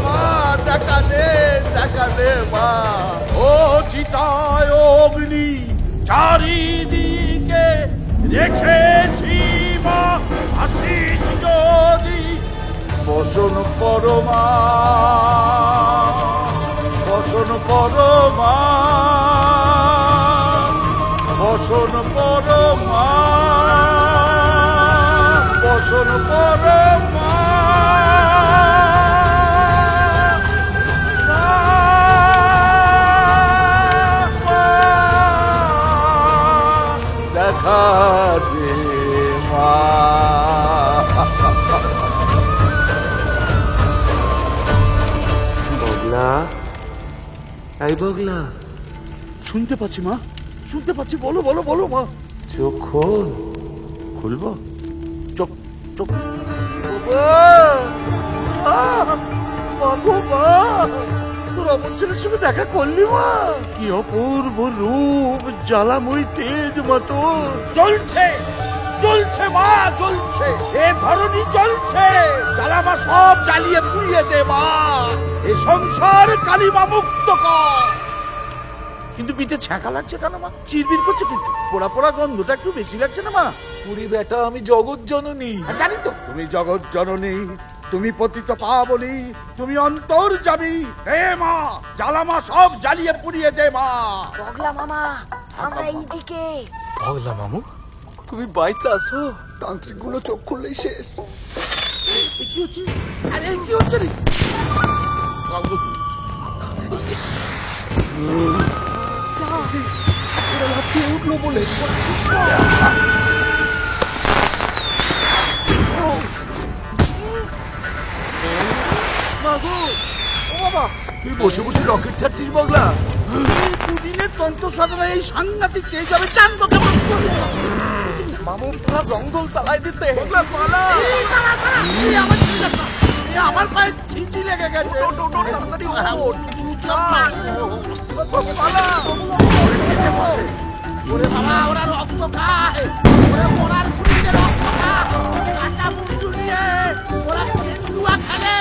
মা দেখা দে মা। ও চিতায় অগ্নি চারিদিকে রেখেছি মা, আসিস যদি বসন পরমা, বসন পরমা, বসন পরমা, বসন পরমা। দেখা দে মা। বগলা, এই বগলা, শুনতে পাচ্ছি মা, শুনতে পাচ্ছি, বলো বলো বলো মা। চোখ খোল। খুলবো? চোখ চোখ। মা, তোর অমন ছেলের সঙ্গে দেখা করলি মা? কি অপূর্ব রূপ, জ্বালাময়ী তেজ মা তোর। চলছে চলছে মা, চলছে, এ ধরনী চলছে। জ্বালামা সব জ্বালিয়ে পুড়িয়ে দে মা, এ সংসার কালিমা মুক্ত কর। কিন্তু পিঠে ছ্যাঁকা লাগছে কেন মা? চিরবির করছে কিন্তু, পোড়া পোড়া গন্ধটা একটু বেশি লাগছে না মা? পুরি বেটা, আমি জগৎ জননী। জানি তো তুমি জগৎ জননী, তুমি পতিত পাবনী, তুমি অন্তর্যামী। হে মা, জ্বালামা সব জ্বালিয়ে পুড়িয়ে দে মা। বগলা মামা, আমরা এইদিকে। বগলা মামু, তুমি বাইচা আসো? তান্ত্রিক গুলো চোখ খুললেই শেষ। কি হচ্ছে? আরে কি হচ্ছে রে? ওরা লাফিয়ে উঠলো বলে। তুই বসে বসে রকেট ছাড়ছিস বগলা? দুদিনের তন্ত্র সাধনা এই সাংঘাতিক কে যাবে জানবো কেমন? মামু পুরা জঙ্গল চালাই দিছে। বগলা পালা, আমার পায়ে ছিঁচি লেগে গেছে। ওরে বাবা, ওরা রক্ত খায়, ওরা মরার পুরীতে রক্ত খায়, কাটা মুন্ডু নিয়ে ওরা কেন্দুয়া খেলে।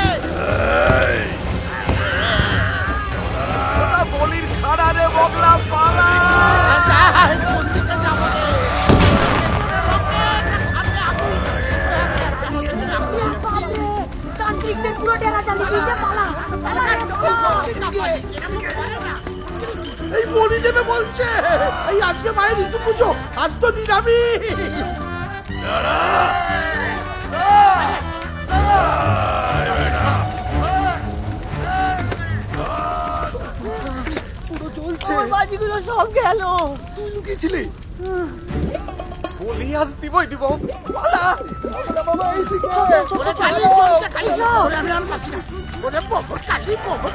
ওটা বলির খাড়া রে বগলা, পালা। তান্ত্রিকদের পুরো ডেরা চালিয়ে দিয়েছে, পালা। এই বলি দেবে বলছে, এই আজকে মায়ের ঋতু পুজো, আজ তো নিরামিষ। পুরো চলছে। বাজিগুলো সব গেল। তুই লুকিয়েছিলি? বলি আজ দিবই দিব, পালা। বগলা মামা এইদিকে। ওরে কালি চলছে, কালি। ওরে আমি আর পাচ্ছি না। ওরে বহুত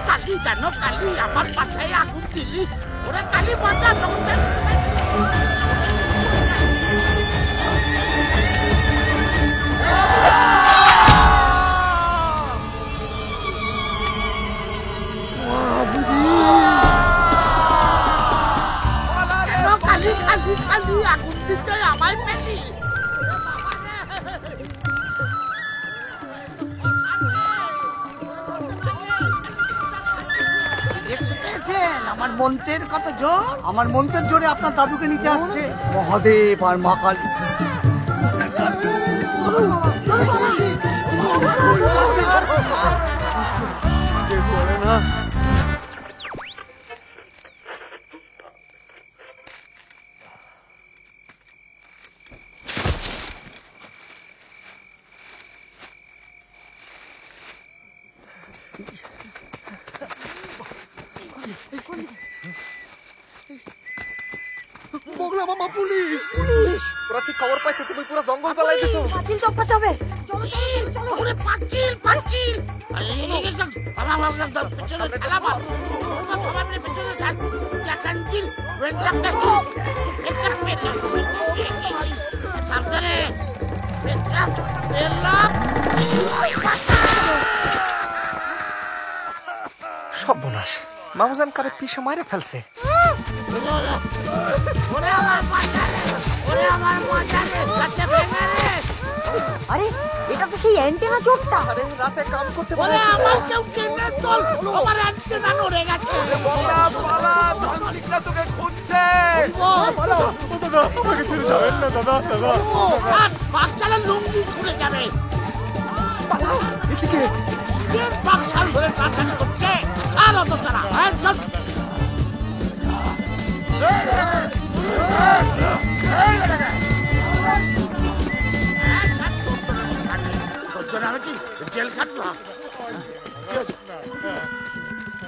কালি কেন কালি? আমার পাছায় আগুন দিলি। ওরে কালি বাঁচা, কালি খালি খালি আগুন দিতে আমায় পেলি। দেখতে পেয়েছেন আমার মন্ত্রের কত জোর? আমার মন্ত্রের জোরে আপনার দাদুকে নিতে আসছে মহাদেব আর মা কালী। না বগলা মামা, পুলিশ পুলিশ। ওরা ঠিক খবর পাইছে তুমি পুরো জঙ্গল চালাই দিছো। পাঁচিল টপকাতে হবে। চলো চলো চলো। ওরে পাঁচিল পাঁচিল। পেছনে খেলা মার। সবাই মিলে পেছনে থাক। কাঞ্চিল রেন্টাকটা কি? সাবধানে। সর্বনাশ, মামুজান কারে পিছে মাইরে ফেলছে। ওরে আমার বাচ্চারে, ওরে আমার বাচ্চারে, কাছে ভেঙে রে। আরে এটা তো সেই অ্যান্টেনা চোরটা। আরে রাতে কাম করতে ওরে পারে আমার কেউ টেনে তোল, আমার অ্যান্টেনা নড়ে গেছে। তোকে খুঁজছে। দাদা আমাকে ছেড়ে যাবেন না দাদা, দাদা। ছাড়, বাচ্চারা লুঙ্গি খুলে যাবে। এদিকে বাচ্চার ধরে টাটানি করছে, ছাড় অত ছাড়া। হ্যাঁ চল। আমি কি জেল খাটবো?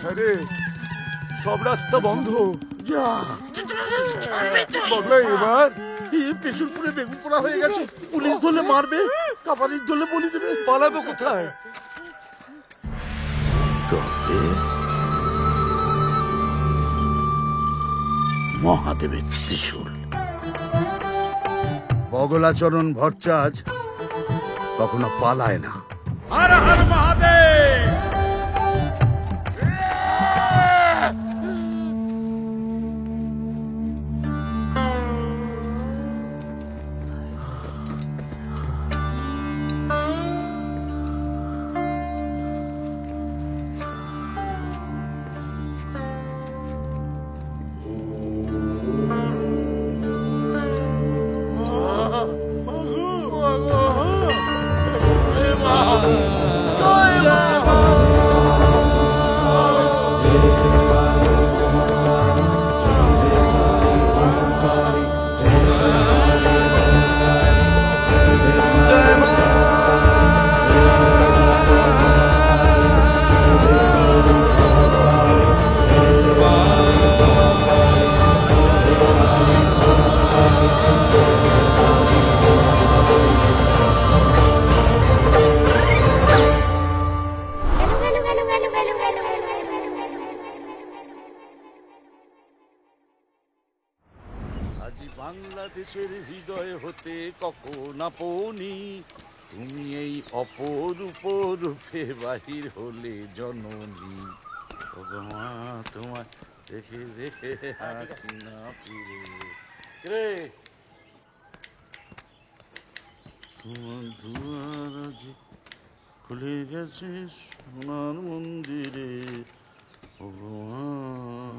আরে সব রাস্তা বন্ধ। এবার পেছন পুরে বেগুন পোড়া হয়ে গেছে। পুলিশ ধরলে মারবে, কাপারির ধরলে বলি দেবে। পালাবো কোথায়? তবে মহাদেবের ত্রিশূল। বগলাচরণ ভট্টাচ কখনো পালায় না। হর হর মহাদেব। আজি বাংলাদেশের হৃদয় হতে কখন আপনি, তুমি এই অপরূপ রূপে বাহির হলে জননী। ভগমা তোমার দেখে দেখে হাসি না ফিরে রে। তোমার দুয়ার আজি খুলে গেছে সোনার মন্দিরে। ভগবান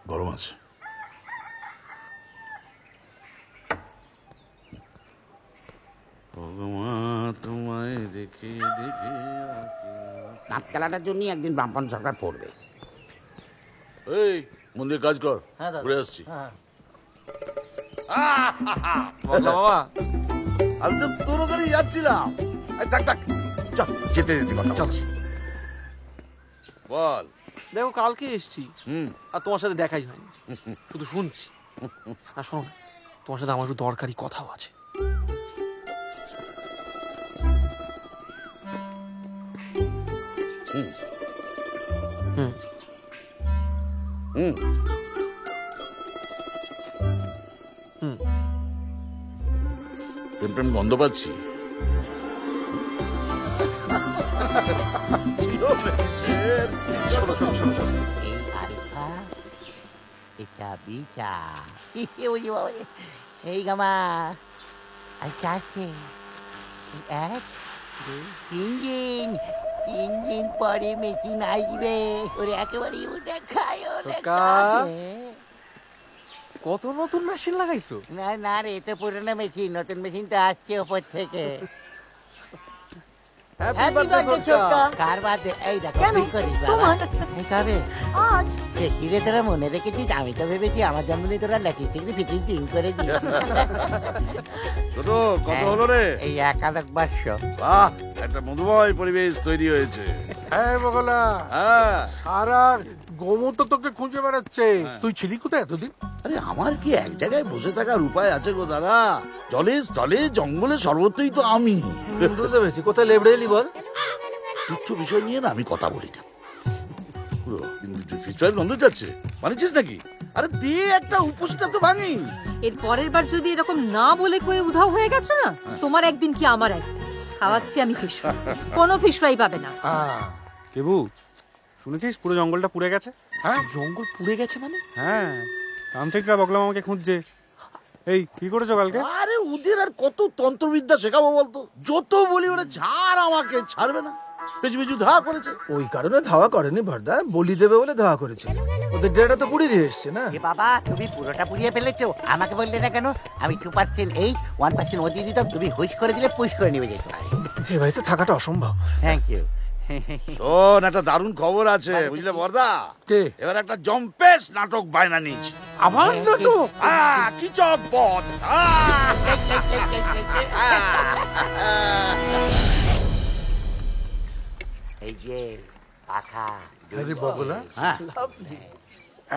গরম আছে। ভগবান তোমায় দেখে দেখে নাক খেলাটার জন্য একদিন বামপন সরকার পড়বে। এই মন্দির কাজ কর, ঘুরে আসছি। বাবা আমি তো তোর ওখানে যাচ্ছিলাম। থাক থাক, চল যেতে যেতে কথা বলছি। বল। দেখো কালকে এসছি হুম। আর তোমার সাথে দেখাই হয়নি, শুধু শুনছি। আর শোনো, তোমার সাথে আমার একটু দরকারি কথাও আছে। প্রেম প্রেম গন্ধ পাচ্ছি। এই আলফা, এটা বিটা, এই গামা, আর কাছে 1 2 3 দিন পরে মেশিন আসবে। ওরে একেবারে ওটা খায়, ওটা সরকার। খাবে। কত নতুন মেশিন লাগাইছো? না না রে, এটা পুরনো মেশিন, নতুন মেশিন তো আসছে ওপর থেকে। Happy birthday ছোট্টা। কার বাদে? এই দেখো কেন? তুই করিস বাবা। তোমার? এই কবে? আজ সে কি রে, তোরা মনে রেখেছিস? আমি তো ভেবেছি আমার জন্মদিন তোরা লাঠি চিংড়ি ফিটিং টিং করে দিস। ছোট কত হলো রে? এই 1 বর্ষ। বাহ, একটা মধুময় পরিবেশ তৈরি হয়েছে। হ্যাঁ বগলা, হ্যাঁ। সারা গোমর তো তোকে খুঁজে বেড়াচ্ছে। তুই ছিলি কোথায় এতদিন? আরে আমার কি এক জায়গায় বসে থাকার উপায় আছে গো দাদা? জলে স্থলে জঙ্গলে সর্বত্রই তো আমি। বুঝতে পেরেছি, কোথায় লেবড়ে এলি বল। তুচ্ছ বিষয় নিয়ে না আমি কথা বলি না। পুরো কিন্তু তুই ফিস ফ্রাইড গন্ধ যাচ্ছে, মানিছিস নাকি? আরে দিয়ে একটা উপোসটা তো ভাঙি। এর পরের বার যদি এরকম না বলে কয়ে উধাও হয়ে গেছো না, তোমার একদিন কি আমার একদিন। খাওয়াচ্ছি আমি ফিশ ফ্রাই, কোনো ফিশ ফ্রাই পাবে না। কেবু শুনেছিস পুরো জঙ্গলটা পুড়ে গেছে? হ্যাঁ জঙ্গল পুড়ে গেছে মানে? হ্যাঁ, তান্ত্রিকরা বগলাম আমাকে খুঁজছে। এই কি করেছো কালকে? আরে ওদের আর কত তন্ত্রবিদ্যা শেখাবো বলতো, যত বলি ওরা ছাড় আমাকে ছাড়বে না, পেছু পেছু ধা করেছে। ওই কারণে ধাওয়া করেনি ভরদা, বলি দেবে বলে ধাওয়া করেছে। ওদের ডেটা তো পুড়িয়ে দিয়ে এসছে না। এ বাবা, তুমি পুরোটা পুড়িয়ে ফেলেছো, আমাকে বললে না কেন? আমি 2% এই 1% ও দিয়ে দিতাম, তুমি হুইশ করে দিলে পুশ করে নিবে যেত। এ বাড়িতে থাকাটা অসম্ভব। Thank you. শোন, একটা দারুণ খবর আছে বুঝলে বর্দা। কে? এবার একটা জম্পেশ নাটক বায়না নিচ্ছে। আমার নাটক? কি চকপথ। এই যে পাখা। আরে বগলা, হ্যাঁ,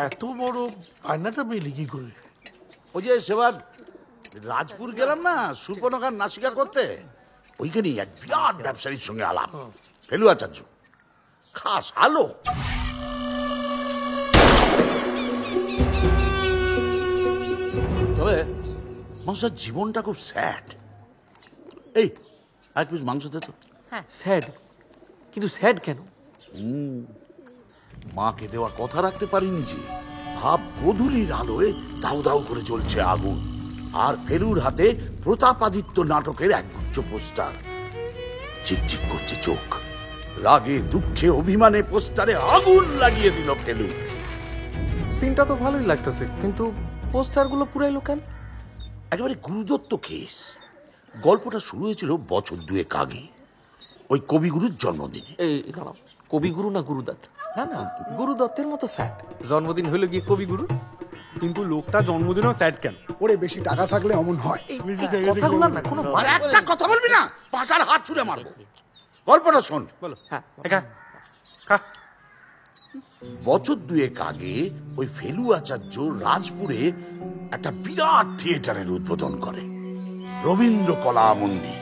এত বড় আয়নাটা পেলি কি করে? ওই যে সেবার রাজপুর গেলাম না সুর্পনখার নাসিকা করতে, ওইখানে এক বিরাট ব্যবসায়ীর সঙ্গে আলাপ, ফেলু আচার্য, খাস আলো। তবে মানুষের জীবনটা খুব স্যাড। এই এক পিস মাংস দে তো। স্যাড? কিন্তু স্যাড কেন? মাকে দেওয়া কথা রাখতে পারিনি যে। ভাব গোধূলির আলোয় দাউ দাউ করে জ্বলছে আগুন, আর ফেলুর হাতে প্রতাপাদিত্য নাটকের একগুচ্ছ পোস্টার। চিকচিক করছে চোখ, রাগে দুঃখে অভিমানে পোস্টারে আগুন লাগিয়ে দিল ফেলু। সিনটা তো ভালোই লাগতেছে, কিন্তু পোস্টারগুলো পুরাইলো কেন? একেবারে গুরুদত্ত কেস। গল্পটা শুরু হয়েছিল বছর 2 আগে, ওই কবিগুরুর জন্মদিনে। এই দাঁড়াও, কবিগুরু না গুরুদাত? না না, গুরু দত্তের মতো স্যাড। জন্মদিন হলো গিয়ে কবিগুরু, কিন্তু লোকটা জন্মদিনও স্যাড কেন? ওরে বেশি টাকা থাকলে অমন হয়। কথাগুলো না কোনো আর একটা কথা বলবি না, পাটার হাত ছুঁড়ে মারবো। গল্পটা শোন। বলো। হ্যাঁ, একা খা। বছর 2 আগে ওই ফেলু আচার্য রাজপুরে একটা বিরাট থিয়েটারের উদ্বোধন করে, রবীন্দ্র কলা মন্দির।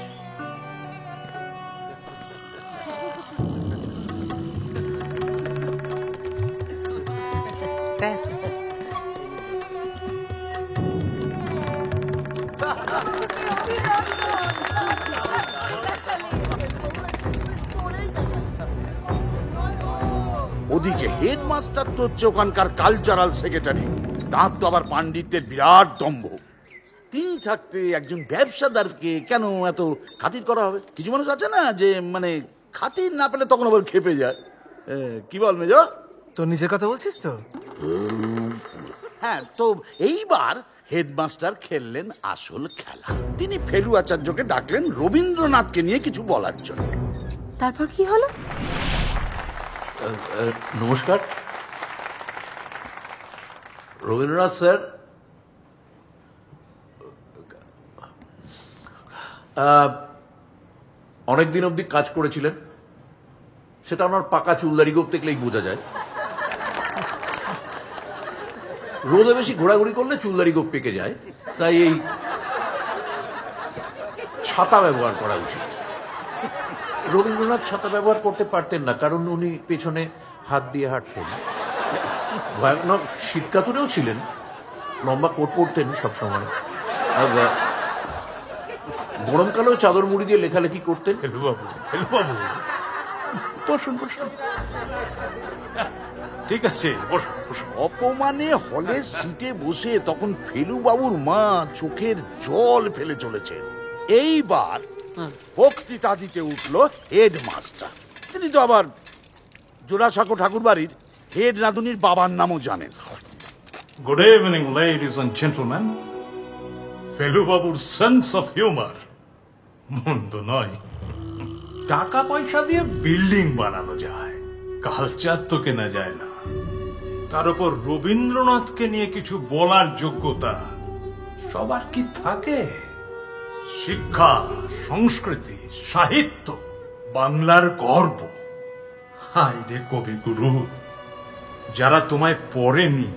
ওদিকে হেডমাস্টার তো হচ্ছে ওখানকার কালচারাল সেক্রেটারি, তার তো আবার পাণ্ডিত্যের বিরাট দম্ভ। তিনি থাকতে একজন ব্যবসাদারকে কেন এত খাতির করা হবে? কিছু মানুষ আছে না যে মানে খাতির না পেলে তখন আবার খেপে যায়। কি বল মেজ? তোর নিজের কথা বলছিস তো? হ্যাঁ, তো এইবার হেডমাস্টার খেললেন আসল খেলা। তিনি ফেলু আচার্যকে ডাকলেন রবীন্দ্রনাথকে নিয়ে কিছু বলার জন্য। তারপর কি হলো? নমস্কার, রবীন্দ্রনাথ স্যার। অনেকদিন অবধি কাজ করেছিলেন, সেটা ওনার পাকা চুলদারি গোপ দেখলেই বোঝা যায়। রোদে বেশি ঘোরাঘুরি করলে চুলদারি গোপ পেকে যায়, তাই এই ছাতা ব্যবহার করা উচিত। রবীন্দ্রনাথ ছাতা ব্যবহার করতে পারতেন না, কারণ উনি পেছনে হাত দিয়ে হাঁটতেন। ভয়ানক শীতকাতুরেও ছিলেন, লম্বা কোট পরতেন সবসময়। গরমকালেও চাদর মুড়ি দিয়ে লেখালেখি করতেন। বসুন বসুন, ঠিক আছে বসুন বসুন। অপমানে হলের সিটে বসে তখন ফেলু বাবুর মা চোখের জল ফেলে চলেছে। এইবার বক্তৃতা দিতে উঠল হেডমাস্টার। তিনি তো আবার জোড়াসাঁকো ঠাকুর বাড়ির হেড রাঁধুনির বাবার নামও জানেন। Good evening, ladies and gentlemen. ফেলুবাবুর সেন্স অফ হিউমার মন্দ নয়। টাকা পয়সা দিয়ে বিল্ডিং বানানো যায়, কালচার তো কেনা যায় না। তার উপর রবীন্দ্রনাথকে নিয়ে কিছু বলার যোগ্যতা সবার কি থাকে? শিক্ষা, সংস্কৃতি, সাহিত্য, বাংলার গর্ব। হায় রে কবিগুরু, যারা তোমায় পড়েনি,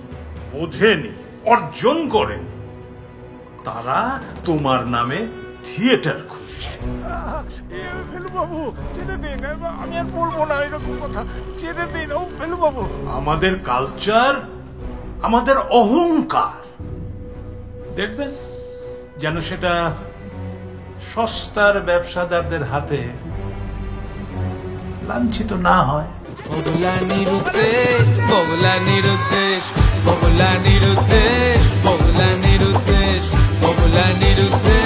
বোঝেনি, অর্জন করেনি, তারা তোমার নামে থিয়েটার খুঁজছে। বাবু ছেড়ে দিন, আমি আর বলবো না এরকম কথা, ছেড়ে দিন। ও ফেলু বাবু, আমাদের কালচার আমাদের অহংকার, দেখবেন যেন সেটা সস্তার ব্যবসাদারদের হাতে লাঞ্ছিত না হয়। বগলা নিরুদ্দেশ, বগলা নিরুদ্দেশ, বগলা নিরুদ্দেশ, বগলা নিরুদ্দেশ, বগলা নিরুদ্দেশ।